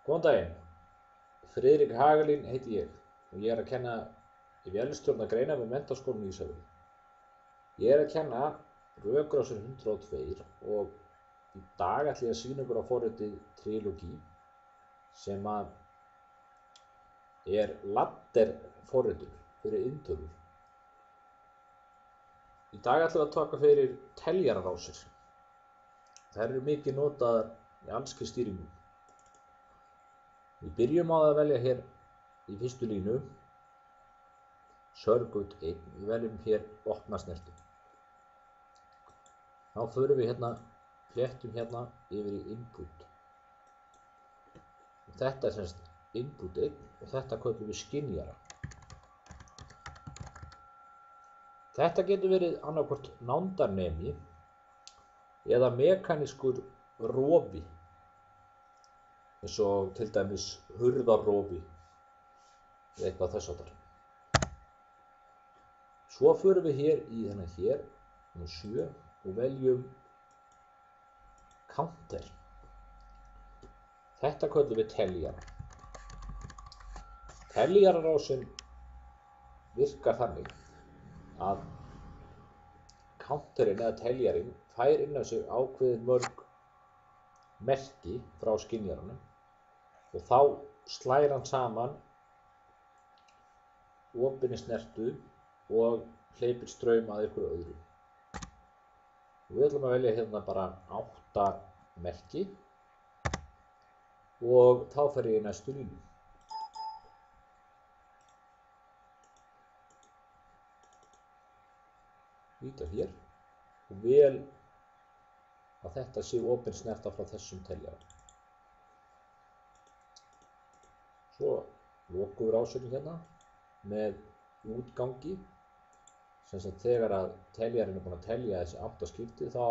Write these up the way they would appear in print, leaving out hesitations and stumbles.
Góðan daginn, Friðrik Hagalín heiti ég og ég er að kenna í vélstjórnargreinar við Menntaskólann Ísafirði. Ég er að kenna rökrásin 102 og í dag ætla ég að sýna ykkur á forritið Trilogy sem er ladder forritun fyrir inntölur. Í dag ætlum við að taka fyrir teljararásir. Þær eru mikið notaðar í alls kyns stýringum. Við byrjum á að velja hér í fyrstu línu Circuit 1, við veljum hér opna snertu. Þá förum við hérna, fléttum hérna yfir í input. Þetta er semst input 1 og þetta köllum við skynjara. Þetta getur verið annaðhvort nándarnemi eða mekanískur rofi, eins og til dæmis hurðarrofi eða eitthvað þess háttar. Svo förum við hér í þennan hér, nr. 7 og veljum counter. Þetta köllum við teljara. Teljararásin virkar þannig að counterinn eða teljarinn fær inn á sig ákveðin mörg merki frá skynjaranum og þá slær hann saman opinni snertu og hleypir straum að ykkur öðru. Og við ætlum að velja hérna bara 8 merki og þá fer ég í næstu línu. Líta hér og vel að þetta sé opin snerta frá þessum teljara. Svo lokum við rásunni hérna með útgangi, sem sagt þegar að teljarinn er búinn að telja þessi 8 skipti þá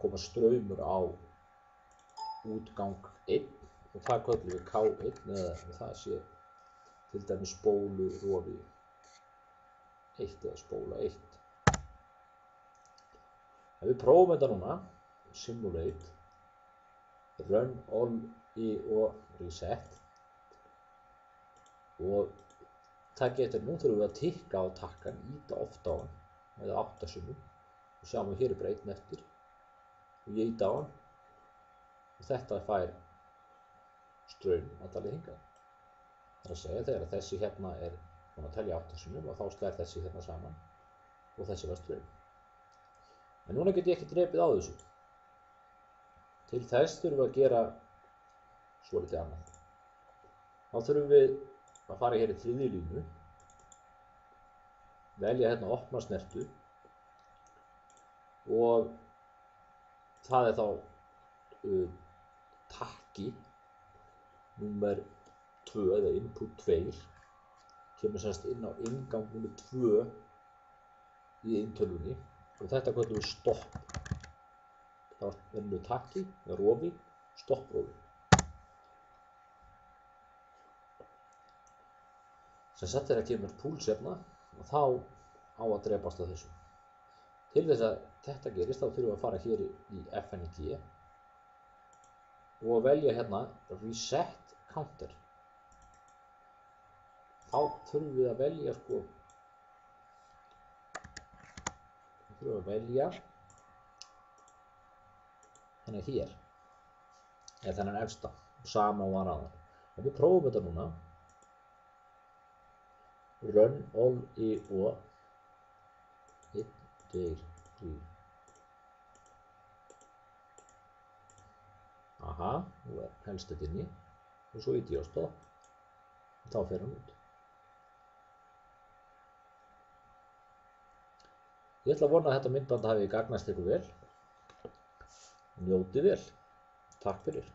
koma straumur á útgang 1 og það köllum við K1 eða það sé til dæmis spólu rofi 1 eða spóla 1. Ef við prófum þetta núna, simulate, run all og reset og það getur, nú þurfum við að tikka á takkan, ýta oft á hann með 8 sinnum og sjáum við hér er bara 1 eftir og ég ýta á hann og þetta fær straum alla leið hingað. Það er að segja þegar þessi hérna er búin að telja 8 sinnum og þá slær þessi hérna saman og þessi var straum. En núna get ég ekki drepið á þessu. Til þess þurfum við að gera svolítið annað. Þá þurfum við að fara hér í 3. línu, velja hérna opna snertu og það er þá takki númer 2 eða input 2 kemur semst inn á inngang númer 2 í inntölunni og þetta köllum við stopp. Þá verðum við takki eða rofi, stopprofi. Sem sagt þegar kemur púls hérna og þá á að drepast á þessu. Til þess að þetta gerist þá þurfum við að fara hér í FNG og velja hérna reset counter. Þá þurfum við að velja hérna hér eða þennan efsta og sama og var áðan. Ef við prófum þetta núna, run all og 1, 2, 3. Aha, nú er helst þetta inni og svo ýti ég á stopp og þá fer hann út. Ég ætla að vona að þetta myndband hafi gagnast ykkur vel. Njótið vel. Takk fyrir.